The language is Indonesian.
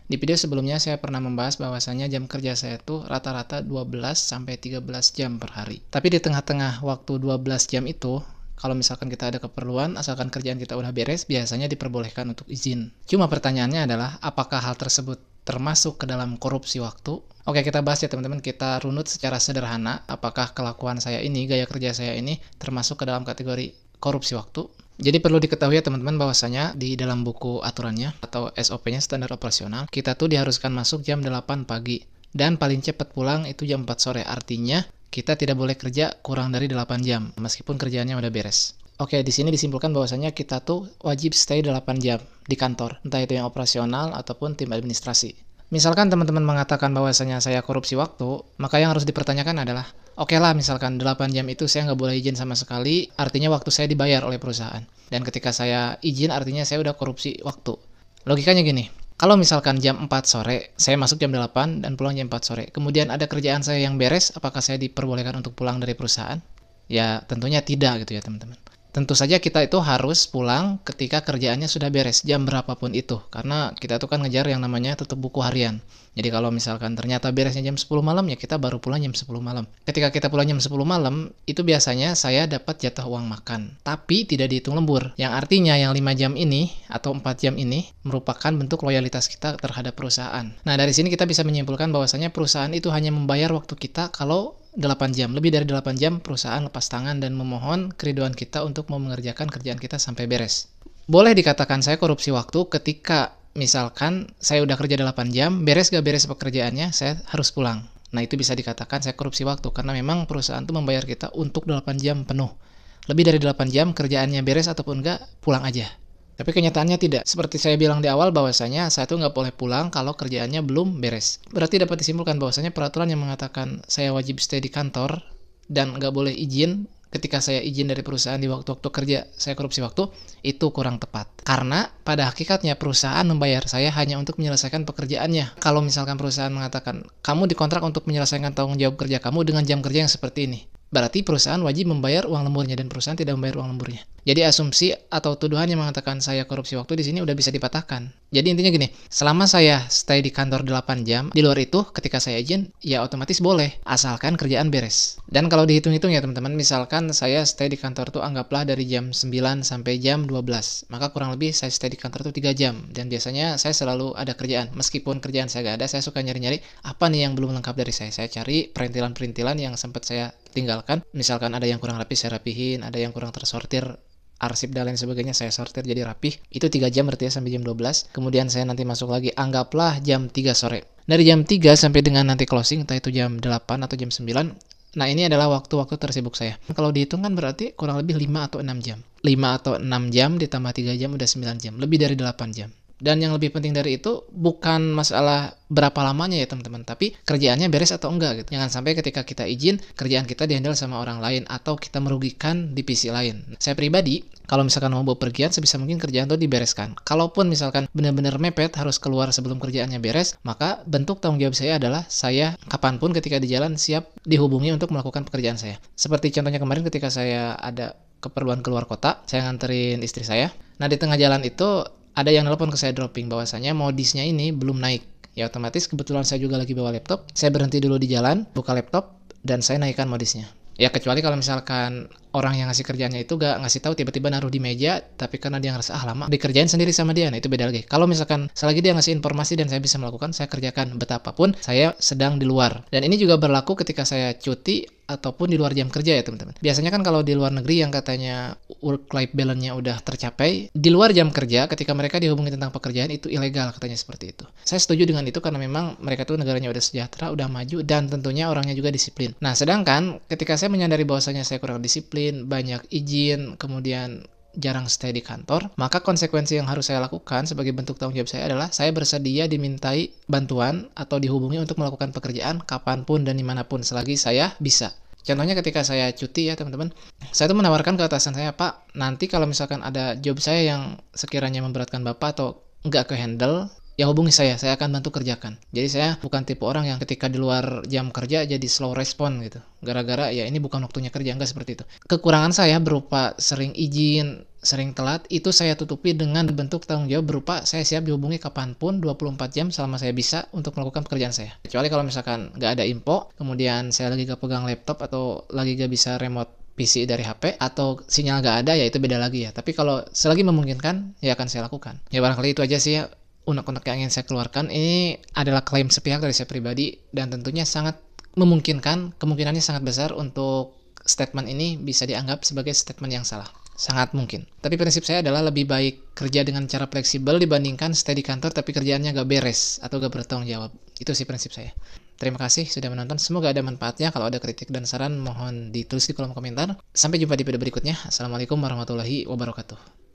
Di video sebelumnya saya pernah membahas bahwasannya jam kerja saya tuh rata-rata 12 sampai 13 jam per hari. Tapi di tengah-tengah waktu 12 jam itu, kalau misalkan kita ada keperluan, asalkan kerjaan kita udah beres, biasanya diperbolehkan untuk izin. Cuma pertanyaannya adalah, apakah hal tersebut termasuk ke dalam korupsi waktu? Oke, kita bahas ya teman-teman, kita runut secara sederhana, apakah kelakuan saya ini, gaya kerja saya ini, termasuk ke dalam kategori korupsi waktu? Jadi perlu diketahui ya teman-teman bahwasanya di dalam buku aturannya atau SOP-nya standar operasional, kita tuh diharuskan masuk jam 8 pagi dan paling cepat pulang itu jam 4 sore. Artinya kita tidak boleh kerja kurang dari 8 jam meskipun kerjaannya udah beres. Oke, di sini disimpulkan bahwasanya kita tuh wajib stay 8 jam di kantor, entah itu yang operasional ataupun tim administrasi. Misalkan teman-teman mengatakan bahwasanya saya korupsi waktu, maka yang harus dipertanyakan adalah, oke lah misalkan 8 jam itu saya nggak boleh izin sama sekali, artinya waktu saya dibayar oleh perusahaan. Dan ketika saya izin artinya saya udah korupsi waktu. Logikanya gini, kalau misalkan jam 4 sore, saya masuk jam 8 dan pulang jam 4 sore, kemudian ada kerjaan saya yang beres, apakah saya diperbolehkan untuk pulang dari perusahaan? Ya tentunya tidak gitu ya teman-teman. Tentu saja kita itu harus pulang ketika kerjaannya sudah beres, jam berapapun itu. Karena kita tuh kan ngejar yang namanya tutup buku harian. Jadi kalau misalkan ternyata beresnya jam 10 malam, ya kita baru pulang jam 10 malam. Ketika kita pulang jam 10 malam, itu biasanya saya dapat jatah uang makan. Tapi tidak dihitung lembur. Yang artinya yang 5 jam ini, atau 4 jam ini, merupakan bentuk loyalitas kita terhadap perusahaan. Nah dari sini kita bisa menyimpulkan bahwasanya perusahaan itu hanya membayar waktu kita kalau 8 jam. Lebih dari 8 jam perusahaan lepas tangan dan memohon keriduan kita untuk mau mengerjakan kerjaan kita sampai beres. Boleh dikatakan saya korupsi waktu ketika misalkan saya udah kerja 8 jam, beres gak beres pekerjaannya, saya harus pulang. Nah itu bisa dikatakan saya korupsi waktu karena memang perusahaan itu membayar kita untuk 8 jam penuh. Lebih dari 8 jam kerjaannya beres ataupun enggak, pulang aja. Tapi kenyataannya tidak. Seperti saya bilang di awal bahwasanya saya tuh nggak boleh pulang kalau kerjaannya belum beres. Berarti dapat disimpulkan bahwasanya peraturan yang mengatakan saya wajib stay di kantor dan nggak boleh izin ketika saya izin dari perusahaan di waktu-waktu kerja saya korupsi waktu, itu kurang tepat. Karena pada hakikatnya perusahaan membayar saya hanya untuk menyelesaikan pekerjaannya. Kalau misalkan perusahaan mengatakan kamu dikontrak untuk menyelesaikan tanggung jawab kerja kamu dengan jam kerja yang seperti ini, berarti perusahaan wajib membayar uang lemburnya dan perusahaan tidak membayar uang lemburnya. Jadi asumsi atau tuduhan yang mengatakan saya korupsi waktu di sini udah bisa dipatahkan. Jadi intinya gini, selama saya stay di kantor 8 jam, di luar itu ketika saya izin, ya otomatis boleh, asalkan kerjaan beres. Dan kalau dihitung-hitung ya teman-teman, misalkan saya stay di kantor tuh anggaplah dari jam 9 sampai jam 12, maka kurang lebih saya stay di kantor tuh 3 jam. Dan biasanya saya selalu ada kerjaan, meskipun kerjaan saya gak ada, saya suka nyari-nyari apa nih yang belum lengkap dari saya. Saya cari perintilan-perintilan yang sempat saya tinggalkan. Misalkan ada yang kurang rapi saya rapihin, ada yang kurang tersortir, arsip dan lain sebagainya saya sortir jadi rapih. Itu 3 jam berarti ya sampai jam 12. Kemudian saya nanti masuk lagi, anggaplah jam 3 sore. Dari jam 3 sampai dengan nanti closing, entah itu jam 8 atau jam 9. Nah ini adalah waktu-waktu tersibuk saya. Kalau dihitung kan berarti kurang lebih 5 atau 6 jam. 5 atau 6 jam ditambah 3 jam udah 9 jam. Lebih dari 8 jam. Dan yang lebih penting dari itu bukan masalah berapa lamanya ya teman-teman, tapi kerjaannya beres atau enggak gitu. Jangan sampai ketika kita izin, kerjaan kita dihandle sama orang lain atau kita merugikan divisi lain. Saya pribadi, kalau misalkan mau bepergian, sebisa mungkin kerjaan itu dibereskan. Kalaupun misalkan benar-benar mepet harus keluar sebelum kerjaannya beres, maka bentuk tanggung jawab saya adalah saya kapanpun ketika di jalan siap dihubungi untuk melakukan pekerjaan saya. Seperti contohnya kemarin ketika saya ada keperluan keluar kota, saya nganterin istri saya. Nah di tengah jalan itu ada yang nelpon ke saya dropping bahwasanya modisnya ini belum naik. Ya otomatis kebetulan saya juga lagi bawa laptop. Saya berhenti dulu di jalan, buka laptop, dan saya naikkan modisnya. Ya kecuali kalau misalkan orang yang ngasih kerjaannya itu gak ngasih tahu, tiba-tiba naruh di meja, tapi karena dia ngerasa lama, dikerjain sendiri sama dia, nah itu beda lagi. Kalau misalkan selagi dia ngasih informasi dan saya bisa melakukan, saya kerjakan betapapun saya sedang di luar. Dan ini juga berlaku ketika saya cuti ataupun di luar jam kerja ya teman-teman. Biasanya kan kalau di luar negeri yang katanya work-life balance-nya udah tercapai, di luar jam kerja ketika mereka dihubungi tentang pekerjaan itu ilegal katanya seperti itu. Saya setuju dengan itu karena memang mereka tuh negaranya udah sejahtera, udah maju, dan tentunya orangnya juga disiplin. Nah sedangkan ketika saya menyadari bahwasanya saya kurang disiplin, banyak izin, kemudian jarang stay di kantor, maka konsekuensi yang harus saya lakukan sebagai bentuk tanggung jawab saya adalah saya bersedia dimintai bantuan atau dihubungi untuk melakukan pekerjaan kapanpun dan dimanapun selagi saya bisa. Contohnya ketika saya cuti ya teman-teman, saya tuh menawarkan ke atasan saya, Pak, nanti kalau misalkan ada job saya yang sekiranya memberatkan Bapak atau nggak ke handle, ya hubungi saya akan bantu kerjakan. Jadi saya bukan tipe orang yang ketika di luar jam kerja jadi slow respon gitu. Gara-gara ya ini bukan waktunya kerja, enggak seperti itu. Kekurangan saya berupa sering izin, sering telat, itu saya tutupi dengan bentuk tanggung jawab berupa saya siap dihubungi kapanpun 24 jam selama saya bisa untuk melakukan pekerjaan saya. Kecuali kalau misalkan nggak ada info, kemudian saya lagi gak pegang laptop atau lagi gak bisa remote PC dari HP atau sinyal gak ada, ya itu beda lagi ya. Tapi kalau selagi memungkinkan ya akan saya lakukan. Ya barangkali itu aja sih ya unek-unek yang ingin saya keluarkan. Ini adalah klaim sepihak dari saya pribadi dan tentunya sangat memungkinkan, kemungkinannya sangat besar untuk statement ini bisa dianggap sebagai statement yang salah. Sangat mungkin. Tapi prinsip saya adalah lebih baik kerja dengan cara fleksibel dibandingkan stay di kantor tapi kerjaannya gak beres atau gak bertanggung jawab. Itu sih prinsip saya. Terima kasih sudah menonton. Semoga ada manfaatnya. Kalau ada kritik dan saran mohon ditulis di kolom komentar. Sampai jumpa di video berikutnya. Assalamualaikum warahmatullahi wabarakatuh.